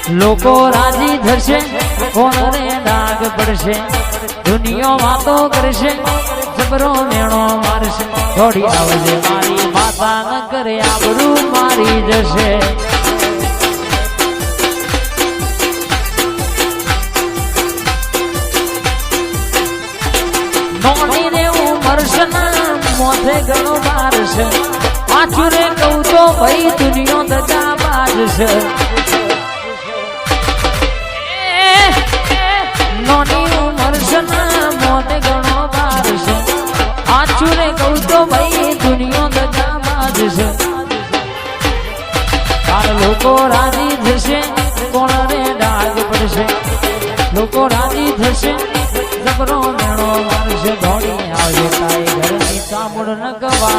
લોકો રાજી થશે કોને ડાઘ પડશે દુનિયા વાતો કરશે જબરો મેણો મારશે થોડી આવજે મારી માતા ન કરે આબરૂ મારી જશે નોની રે ઉમરશે મોથે ઘણો મારશે પાછું રે કહું તો ભાઈ દુનિયા દગા બાજશે નોની ઉમરશે મોથે ઘણો મારશે પાછું રે કહું તો ભાઈ દુનિયા દગા બાજશે તાર લોકો રાજી થશે કોણે ડાઘ પડશે લોકો રાજી થશે જબરો મેણો મારશે ધોળી આવજે તારી ઘરની કામડ ન ગવા